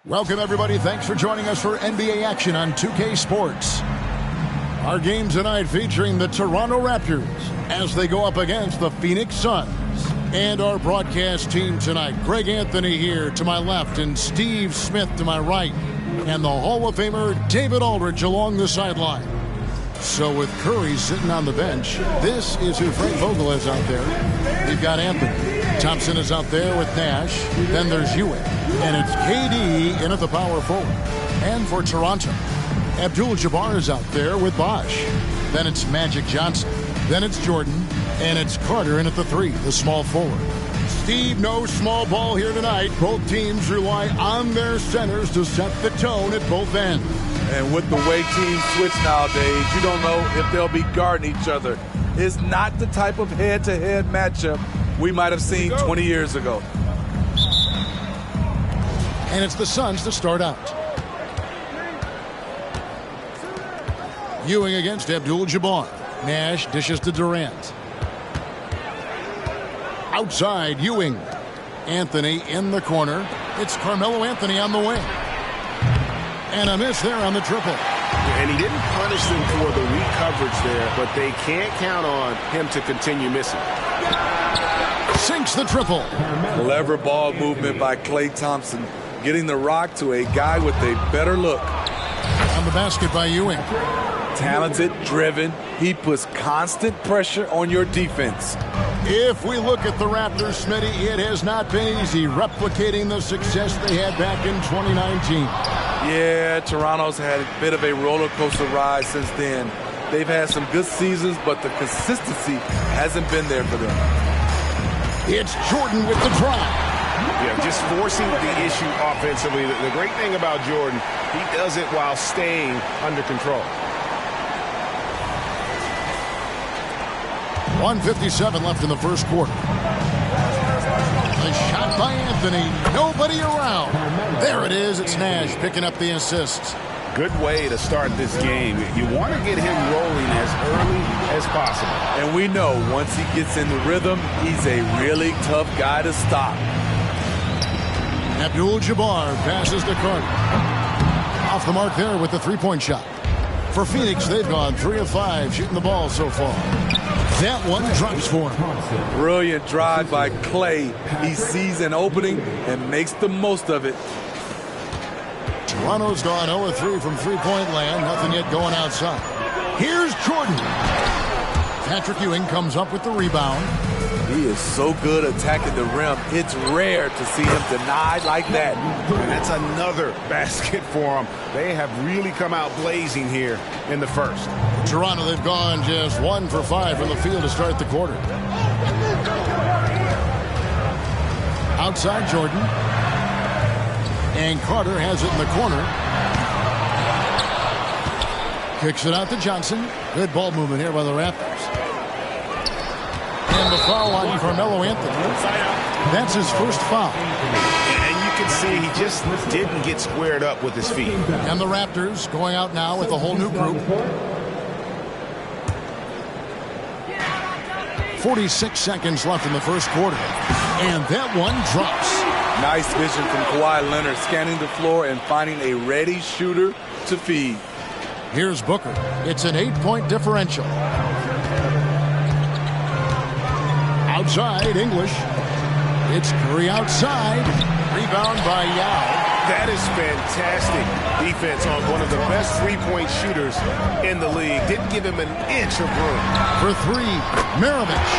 Welcome, everybody. Thanks for joining us for NBA action on 2K Sports. Our game tonight featuring the Toronto Raptors as they go up against the Phoenix Suns. And our broadcast team tonight, Greg Anthony here to my left and Steve Smith to my right. And the Hall of Famer David Aldridge along the sideline. So with Curry sitting on the bench, this is who Frank Vogel is out there. We've got Anthony. Thompson is out there with Nash. Then there's Ewing. And it's KD in at the power forward. And for Toronto, Abdul-Jabbar is out there with Bosh. Then it's Magic Johnson. Then it's Jordan. And it's Carter in at the 3, the small forward. Steve, no small ball here tonight. Both teams rely on their centers to set the tone at both ends. And with the way teams switch nowadays, you don't know if they'll be guarding each other. It's not the type of head-to-head matchup we might have seen 20 years ago. And it's the Suns to start out. Ewing against Abdul-Jabbar. Nash dishes to Durant. Outside, Ewing. Anthony in the corner. It's Carmelo Anthony on the wing. And a miss there on the triple. And he didn't punish them for the weak coverage there, but they can't count on him to continue missing. Sinks the triple. Clever ball movement by Klay Thompson, getting the rock to a guy with a better look. On the basket by Ewing. Talented, driven. He puts constant pressure on your defense. If we look at the Raptors, Smitty, it has not been easy replicating the success they had back in 2019. Yeah, Toronto's had a bit of a roller coaster ride since then. They've had some good seasons, but the consistency hasn't been there for them. It's Jordan with the drive. Yeah, just forcing the issue offensively. The great thing about Jordan, he does it while staying under control. 1:57 left in the first quarter. A shot by Anthony. Nobody around. There it is. It's Nash picking up the assists. Good way to start this game. You want to get him rolling as early as possible. And we know once he gets in the rhythm, he's a really tough guy to stop. Abdul-Jabbar passes to Carter. Off the mark there with the three-point shot. For Phoenix, they've gone 3 of 5 shooting the ball so far. That one drops for him. Brilliant drive by Klay. He sees an opening and makes the most of it. Toronto's gone 0 of 3 from three-point land. Nothing yet going outside. Here's Jordan. Patrick Ewing comes up with the rebound. He is so good attacking the rim. It's rare to see him denied like that. And that's another basket for him. They have really come out blazing here in the first. Toronto, they've gone just 1 for 5 from the field to start the quarter. Outside Jordan. And Carter has it in the corner. Kicks it out to Johnson. Good ball movement here by the Raptors. And the foul on Carmelo Anthony. That's his first foul. And you can see he just didn't get squared up with his feet. And the Raptors going out now with a whole new group. 46 seconds left in the first quarter. And that one drops. Nice vision from Kawhi Leonard, scanning the floor and finding a ready shooter to feed. Here's Booker. It's an 8-point differential. Outside, English. It's Curry outside. Rebound by Yao. That is fantastic defense on one of the best three-point shooters in the league. Didn't give him an inch of room. For 3, Maravich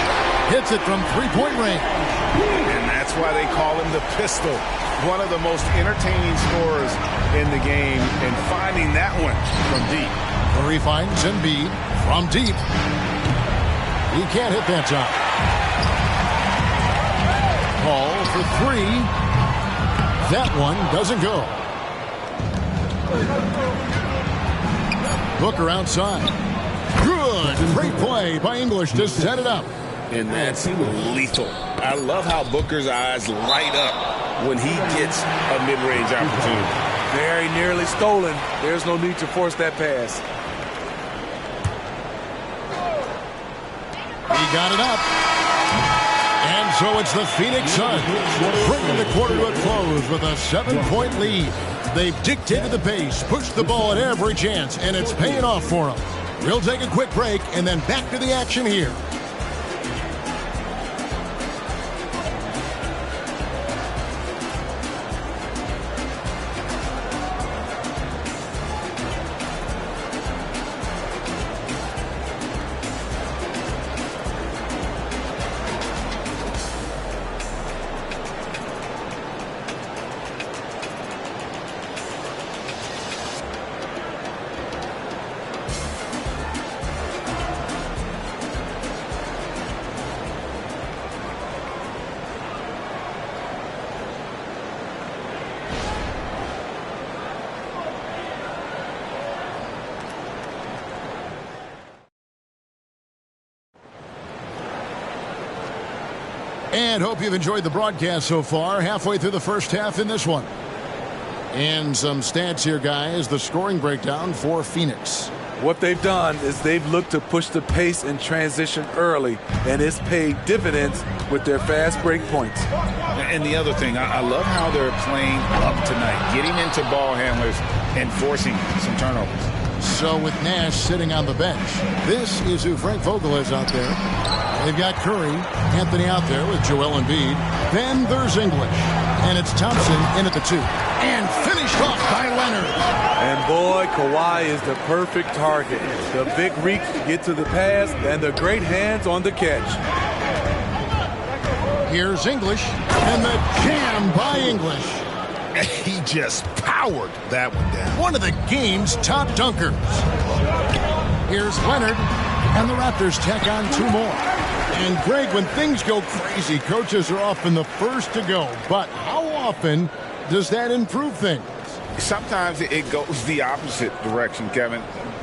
hits it from three-point range. And that's why they call him the pistol. One of the most entertaining scorers in the game, and finding that one from deep. Curry finds Embiid from deep. He can't hit that time. Paul for 3. That one doesn't go. Booker outside. Good. Great play by English to set it up. And that's lethal. I love how Booker's eyes light up when he gets a mid-range opportunity. Very nearly stolen. There's no need to force that pass. He got it up. And so it's the Phoenix Suns bringing the quarter to a close with a 7-point lead. They've dictated the pace, pushed the ball at every chance, and it's paying off for them. We'll take a quick break and then back to the action here. And hope you've enjoyed the broadcast so far. Halfway through the first half in this one. And some stats here, guys. The scoring breakdown for Phoenix. What they've done is they've looked to push the pace and transition early, and it's paid dividends with their fast break points. And the other thing, I love how they're playing up tonight, getting into ball handlers and forcing some turnovers. So with Nash sitting on the bench, this is who Frank Vogel is out there. They've got Curry, Anthony out there with Joel Embiid. Then there's English. And it's Thompson in at the 2. And finished off by Leonard. And boy, Kawhi is the perfect target. The big reach to get to the pass and the great hands on the catch. Here's English. And the jam by English. He just powered that one down. One of the game's top dunkers. Here's Leonard. And the Raptors tack on 2 more. And Greg, when things go crazy, coaches are often the first to go. But how often does that improve things? Sometimes it goes the opposite direction, Kevin.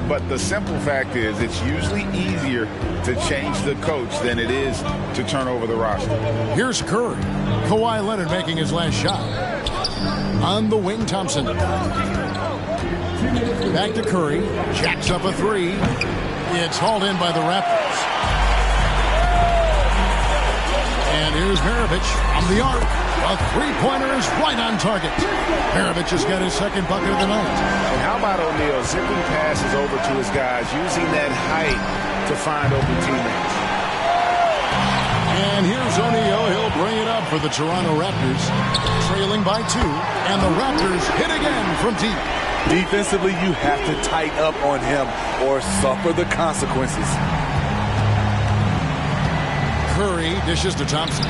But the simple fact is it's usually easier to change the coach than it is to turn over the roster. Here's Curry. Kawhi Leonard making his last shot. On the wing, Thompson. Back to Curry. Jacks up a 3. It's hauled in by the Raptors. And here's Maravich from the arc. A 3-pointer is right on target. Maravich has got his second bucket of the night. And how about O'Neal zipping passes over to his guys, using that height to find open teammates. And here's O'Neal. He'll bring it up for the Toronto Raptors. Trailing by 2. And the Raptors hit again from deep. Defensively, you have to tighten up on him or suffer the consequences. Curry dishes to Thompson.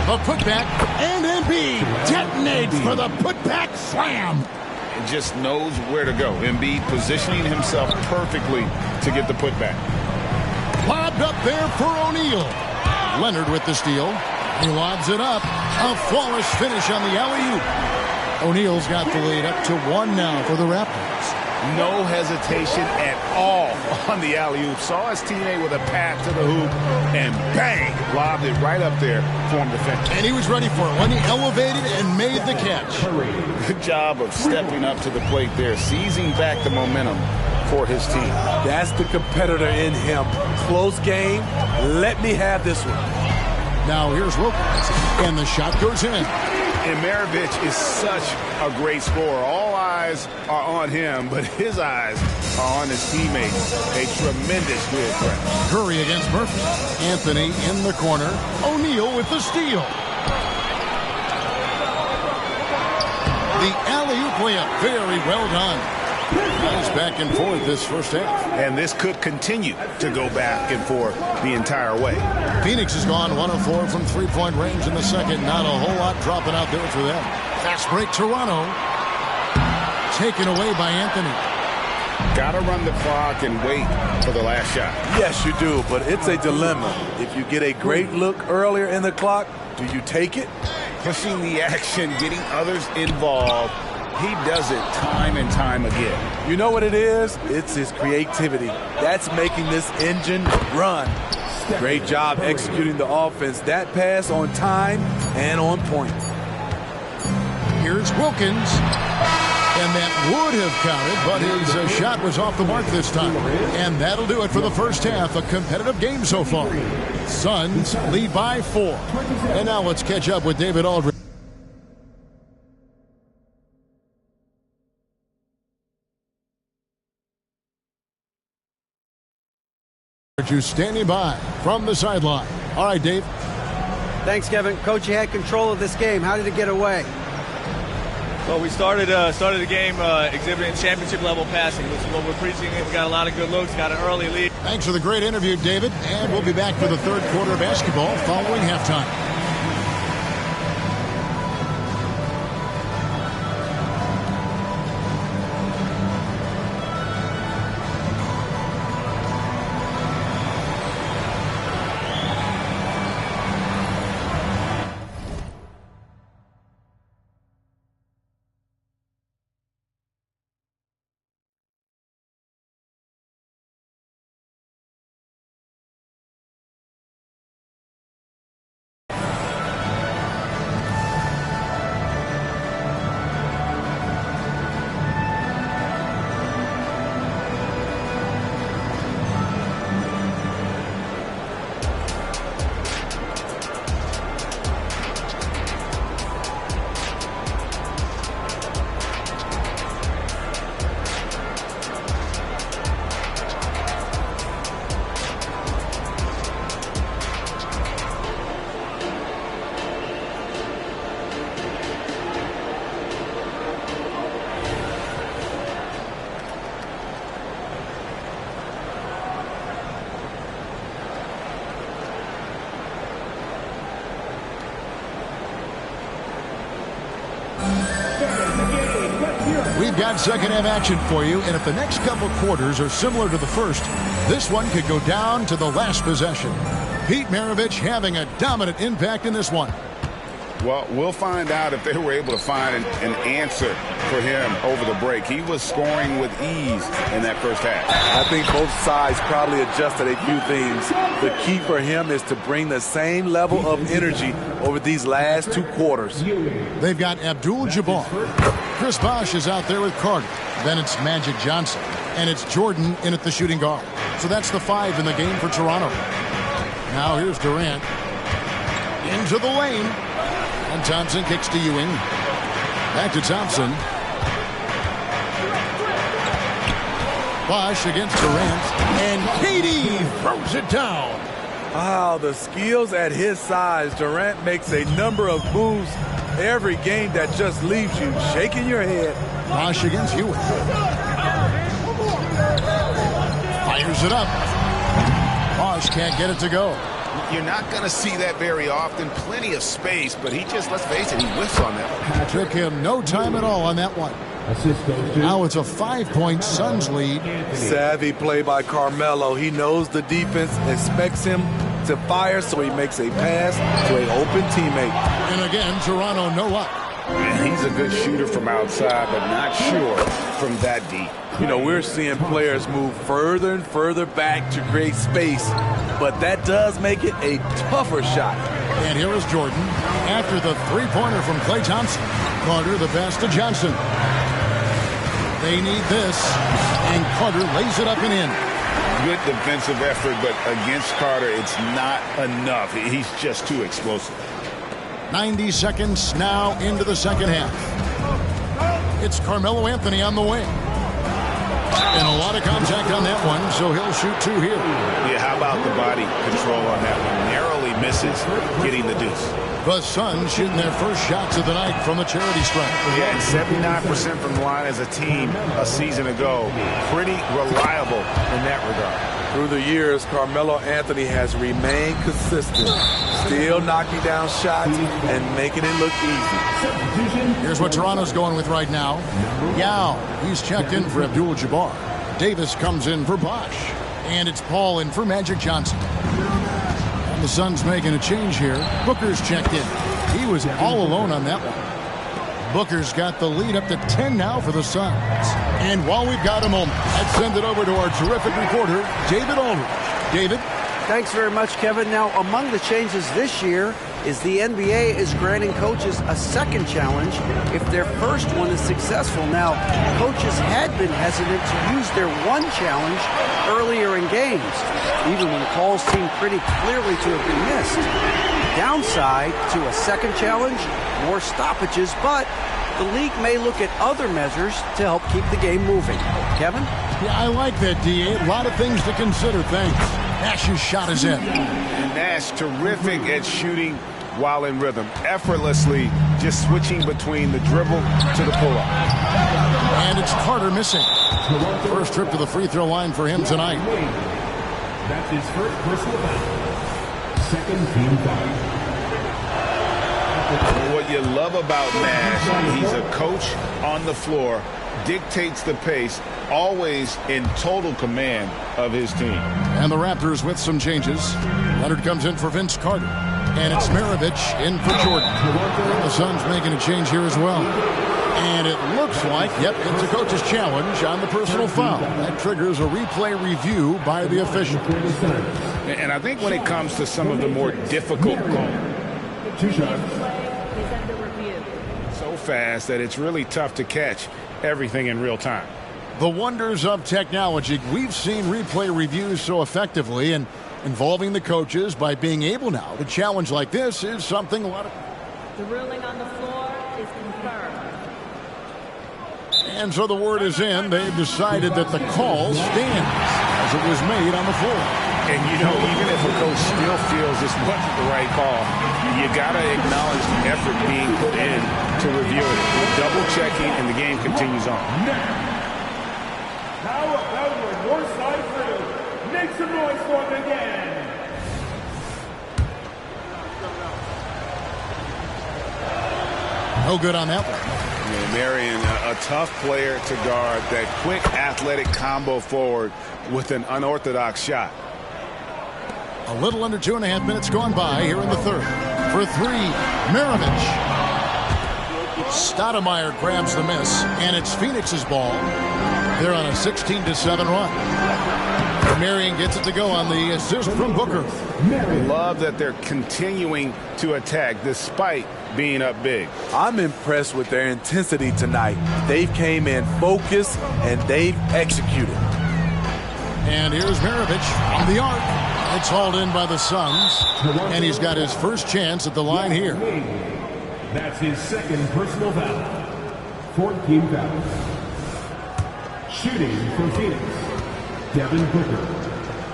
A putback, and Embiid detonates for the putback slam. He just knows where to go. Embiid positioning himself perfectly to get the putback. Lobbed up there for O'Neal. Leonard with the steal. He lobs it up. A flawless finish on the alley-oop. O'Neal's got the lead up to 1 now for the Raptors. No hesitation at all on the alley-oop. Saw his teammate with a pass to the hoop, and bang, lobbed it right up there for him to finish. And he was ready for it when he elevated and made the catch. Good job of stepping up to the plate there, seizing back the momentum for his team. That's the competitor in him. Close game. Let me have this one. Now here's Wilkins, and the shot goes in. And Maravich is such a great scorer. All eyes are on him, but his eyes are on his teammates. A tremendous dual threat. Curry against Murphy. Anthony in the corner. O'Neal with the steal. The alley-oop layup, very well done. Nice back and forth this first half. And this could continue to go back and forth the entire way. Phoenix has gone 1 of 4 from 3-point range in the second. Not a whole lot dropping out there for them. Fast break, Toronto. Taken away by Anthony. Got to run the clock and wait for the last shot. Yes, you do, but it's a dilemma. If you get a great look earlier in the clock, do you take it? Pushing the action, getting others involved. He does it time and time again. You know what it is? It's his creativity. That's making this engine run. Great job executing the offense. That pass on time and on point. Here's Wilkins. And that would have counted, but his shot was off the mark this time. And that'll do it for the first half. A competitive game so far. Suns lead by 4. And now let's catch up with David Aldridge. Who's standing by from the sideline. All right, Dave. Thanks, Kevin. Coach, you had control of this game. How did it get away? Well, we started the game exhibiting championship-level passing, which is what we're preaching. We got a lot of good looks, got an early lead. Thanks for the great interview, David. And we'll be back for the third quarter of basketball following halftime. We've got second half action for you, and if the next couple quarters are similar to the first, this one could go down to the last possession. Pete Maravich having a dominant impact in this one. Well, we'll find out if they were able to find an answer for him over the break. He was scoring with ease in that first half. I think both sides probably adjusted a few things. The key for him is to bring the same level of energy over these last 2 quarters. They've got Abdul-Jabbar. Chris Bosh is out there with Carter. Then it's Magic Johnson. And it's Jordan in at the shooting guard. So that's the 5 in the game for Toronto. Now here's Durant. Into the lane. And Thompson kicks to Ewing. Back to Thompson. Bosh against Durant. And KD throws it down. Wow, the skills at his size. Durant makes a number of moves every game that just leaves you shaking your head. Bosh against Ewing. Fires it up. Bosh can't get it to go. You're not going to see that very often. Plenty of space, but he just, let's face it, he whiffs on that one. Took him no time at all on that one. Now it's a 5-point Suns lead. Savvy play by Carmelo. He knows the defense expects him to fire, so he makes a pass to an open teammate. And again, Toronto no up. And he's a good shooter from outside, but not sure from that deep. You know, we're seeing players move further and further back to create space, but that does make it a tougher shot. And here is Jordan after the three-pointer from Klay Thompson. Carter the pass to Johnson. They need this, and Carter lays it up and in. Good defensive effort, but against Carter, it's not enough. He's just too explosive. 90 seconds now into the second half. It's Carmelo Anthony on the wing. And a lot of contact on that one, so he'll shoot 2 here. Yeah, how about the body control on that one? Narrowly misses getting the deuce. The Suns shooting their first shots of the night from the charity stripe. Yeah, and 79% from the line as a team a season ago. Pretty reliable in that regard. Through the years, Carmelo Anthony has remained consistent, still knocking down shots and making it look easy. Here's what Toronto's going with right now. Yao, he's checked in for Abdul-Jabbar. Davis comes in for Bosh. And it's Paul in for Magic Johnson. And the Suns making a change here. Booker's checked in. He was all alone on that one. Booker's got the lead up to 10 now for the Suns. And while we've got a moment, let's send it over to our terrific reporter, David Aldridge. David? Thanks very much, Kevin. Now, among the changes this year, is the NBA is granting coaches a second challenge if their first one is successful. Now, coaches had been hesitant to use their one challenge earlier in games, even when calls seemed pretty clearly to have been missed. Downside to a second challenge, more stoppages, but the league may look at other measures to help keep the game moving. Kevin? Yeah, I like that, D.A. A lot of things to consider. Thanks. Nash's shot is in. And Nash, terrific at shooting while in rhythm. Effortlessly just switching between the dribble to the pull-up. And it's Carter missing. First trip to the free throw line for him tonight. That's his first personal foul. Second team foul. What you love about Nash, he's a coach on the floor, dictates the pace, always in total command of his team. And the Raptors with some changes. Leonard comes in for Vince Carter. And it's Maravich in for Jordan. The Suns making a change here as well. And it looks like, yep, it's a coach's challenge on the personal foul. That triggers a replay review by the official. And I think when it comes to some of the more difficult calls, so fast that it's really tough to catch everything in real time. The wonders of technology. We've seen replay reviews so effectively, and involving the coaches by being able now to challenge like this is something a lot of... The ruling on the floor is confirmed. And so the word is in. They've decided that the call stands as it was made on the floor. And, you know, even if a coach still feels this wasn't the right call, you got to acknowledge the effort being put in to review it. Double-checking, and the game continues on. How about your north side crew? Make some noise for them again. No good on that one. Yeah, Marion, a tough player to guard. That quick athletic combo forward with an unorthodox shot. A little under 2.5 minutes gone by here in the third. For three, Maravich. Stoudemire grabs the miss, and it's Phoenix's ball. They're on a 16-7 run. Marion gets it to go on the assist from Booker. Love that they're continuing to attack despite being up big. I'm impressed with their intensity tonight. They've came in focused and they've executed. And here's Maravich on the arc. It's hauled in by the Suns, and he's got his first chance at the line here. That's his second personal foul. 14 fouls. Shooting for Phoenix, Devin Booker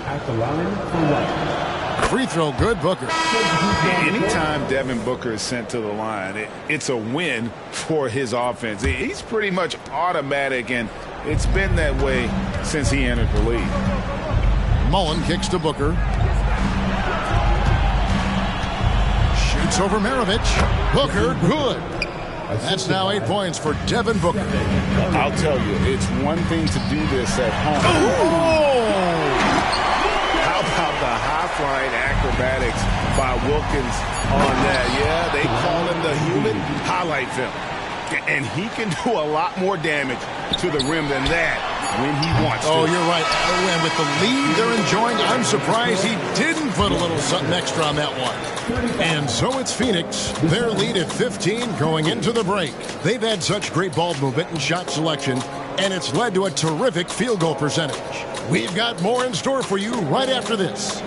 at the line for one. Free throw, good, Booker. Anytime Devin Booker is sent to the line, it's a win for his offense. He's pretty much automatic, and it's been that way since he entered the league. Mullen kicks to Booker. Shoots over Maravich. Booker, good. That's now 8 points for Devin Booker. I'll tell you, it's one thing to do this at home. Oh! How about the high-flying acrobatics by Wilkins on that? Yeah, they call him the human highlight film. And he can do a lot more damage to the rim than that when he wants to. Oh, you're right. Oh, and with the lead they're enjoying, I'm surprised he didn't put a little something extra on that one. And so it's Phoenix. Their lead at 15 going into the break. They've had such great ball movement and shot selection, and it's led to a terrific field goal percentage. We've got more in store for you right after this.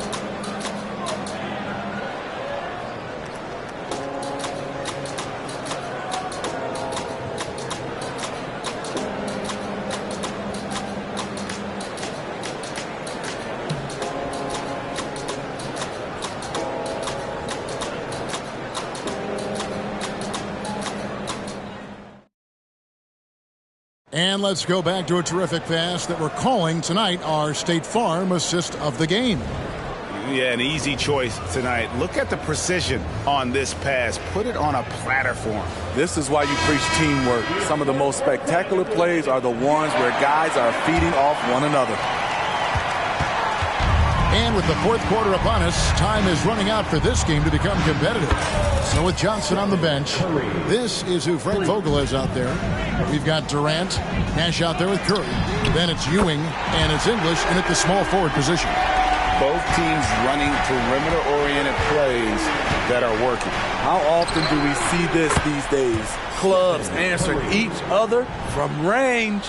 And let's go back to a terrific pass that we're calling tonight our State Farm assist of the game. Yeah, an easy choice tonight. Look at the precision on this pass. Put it on a platter for him. This is why you preach teamwork. Some of the most spectacular plays are the ones where guys are feeding off one another. And with the fourth quarter upon us, time is running out for this game to become competitive. So with Johnson on the bench, this is who Frank Vogel is out there. We've got Durant, Nash out there with Curry. Then it's Ewing, and it's English in at the small forward position. Both teams running perimeter-oriented plays that are working. How often do we see this these days? Clubs answering each other from range.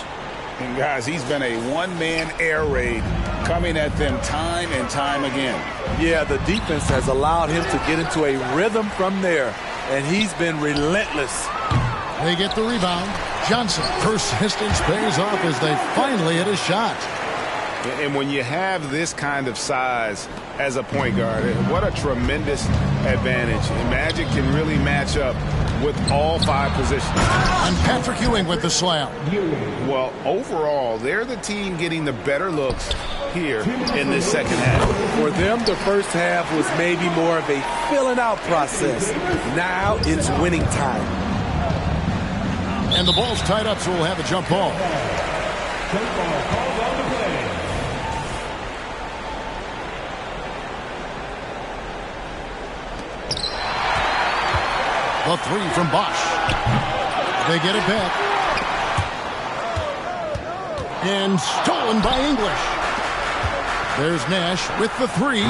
And guys, he's been a one-man air raid coming at them time and time again. Yeah, the defense has allowed him to get into a rhythm from there, and he's been relentless. They get the rebound. Johnson, persistence pays off as they finally hit a shot. And when you have this kind of size as a point guard, what a tremendous advantage. And Magic can really match up with all 5 positions. And Patrick Ewing with the slam. Well, overall, they're the team getting the better looks here in this second half. For them, the first half was maybe more of a filling out process. Now it's winning time. And the ball's tied up, so we'll have a jump ball. The 3 from Bosch. They get it back. And stolen by English. There's Nash with the 3.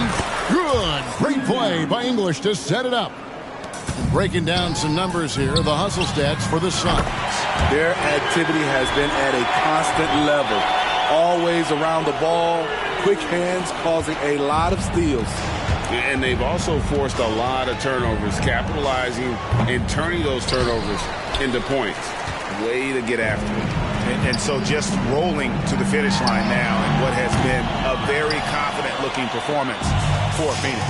Good. Great play by English to set it up. Breaking down some numbers here, the hustle stats for the Suns. Their activity has been at a constant level. Always around the ball, quick hands causing a lot of steals. And they've also forced a lot of turnovers, capitalizing and turning those turnovers into points. Way to get after it. And so just rolling to the finish line now in what has been a very confident-looking performance for Phoenix.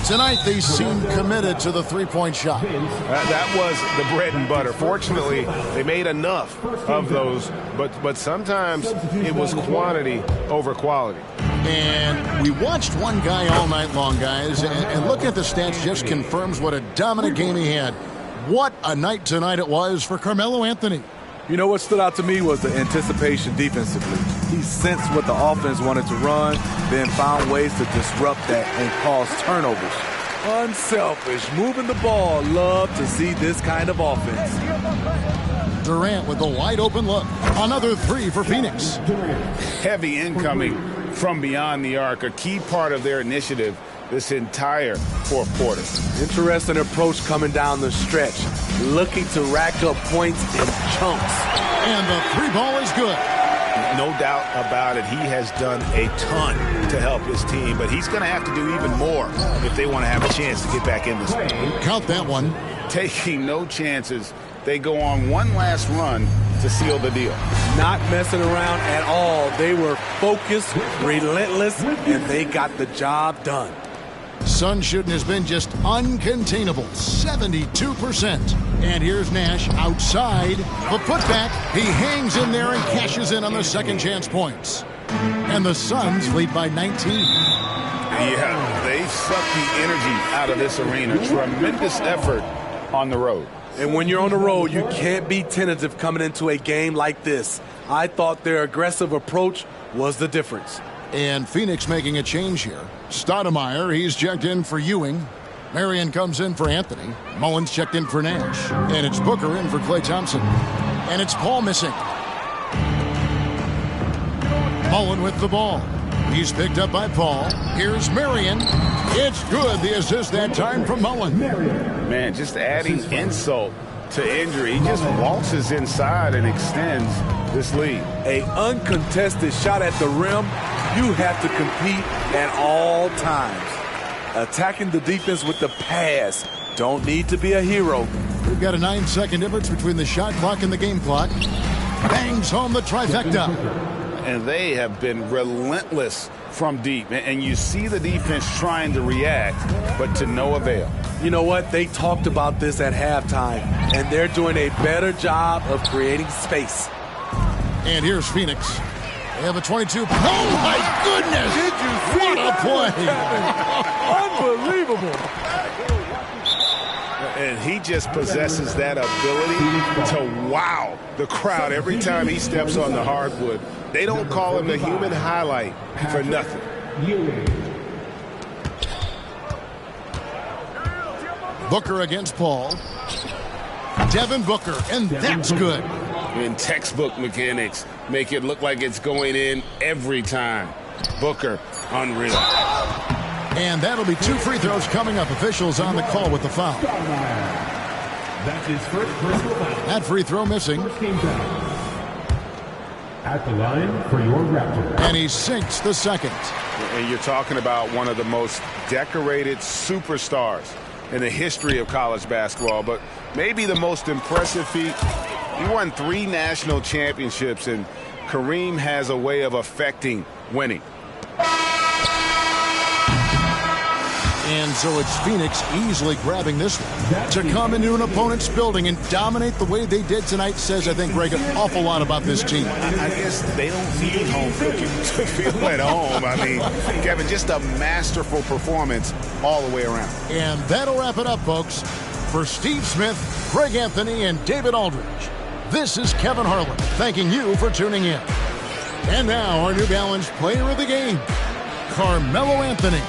Tonight, they seem committed to the three-point shot. That was the bread and butter. Fortunately, they made enough of those, but sometimes it was quantity over quality. And we watched one guy all night long, guys, and looking at the stats just confirms what a dominant game he had. What a night tonight it was for Carmelo Anthony. You know what stood out to me was the anticipation defensively. He sensed what the offense wanted to run, then found ways to disrupt that and cause turnovers. Unselfish, moving the ball. Love to see this kind of offense. Durant with a wide open look. Another 3 for Phoenix. Heavy incoming from beyond the arc, a key part of their initiative this entire fourth quarter. Interesting approach coming down the stretch, looking to rack up points in chunks. And the 3 ball is good. No doubt about it, he has done a ton to help his team, but he's going to have to do even more if they want to have a chance to get back in this game. Count that one. Taking no chances, they go on one last run to seal the deal. Not messing around at all. They were focused, relentless, and they got the job done. Sun shooting has been just uncontainable, 72%. And here's Nash outside. The putback, he hangs in there and cashes in on the second chance points. And the Suns lead by 19. Yeah, they've sucked the energy out of this arena. Tremendous effort on the road. And when you're on the road, you can't be tentative coming into a game like this. I thought their aggressive approach was the difference. And Phoenix making a change here. Stoudemire, he's checked in for Ewing. Marion comes in for Anthony. Mullins checked in for Nash. And it's Booker in for Klay Thompson. And it's Paul missing. Mullen with the ball. He's picked up by Paul. Here's Marion. It's good. The assist that time from Mullen. Man, just adding insult to injury. He just waltzes inside and extends this lead. A uncontested shot at the rim. You have to compete at all times. Attacking the defense with the pass. Don't need to be a hero. We've got a 9-second difference between the shot clock and the game clock. Bangs home the trifecta. And they have been relentless from deep. And you see the defense trying to react, but to no avail. You know what? They talked about this at halftime, and they're doing a better job of creating space. And here's Phoenix. They have a 22. Oh, my goodness! Did you see what a play? Unbelievable. And he just possesses that ability to wow the crowd every time he steps on the hardwood. They don't call him the human highlight for nothing. Booker against Paul. Devin Booker, and that's good. In textbook mechanics, make it look like it's going in every time. Booker, unreal. And that'll be 2 free throws coming up. Officials on the call with the foul. That's his first personal foul. That free throw missing. First team foul. At the line for your Raptors. And he sinks the second. And you're talking about one of the most decorated superstars in the history of college basketball, but maybe the most impressive feat. He won 3 national championships, and Kareem has a way of affecting winning. And so it's Phoenix easily grabbing this one. To come into an opponent's building and dominate the way they did tonight says, I think, Greg, an awful lot about this team. I guess they don't need home cooking to feel at home. I mean, Kevin, just a masterful performance all the way around. And that'll wrap it up, folks. For Steve Smith, Greg Anthony, and David Aldridge, this is Kevin Harlan thanking you for tuning in. And now our New Balance player of the game, Carmelo Anthony.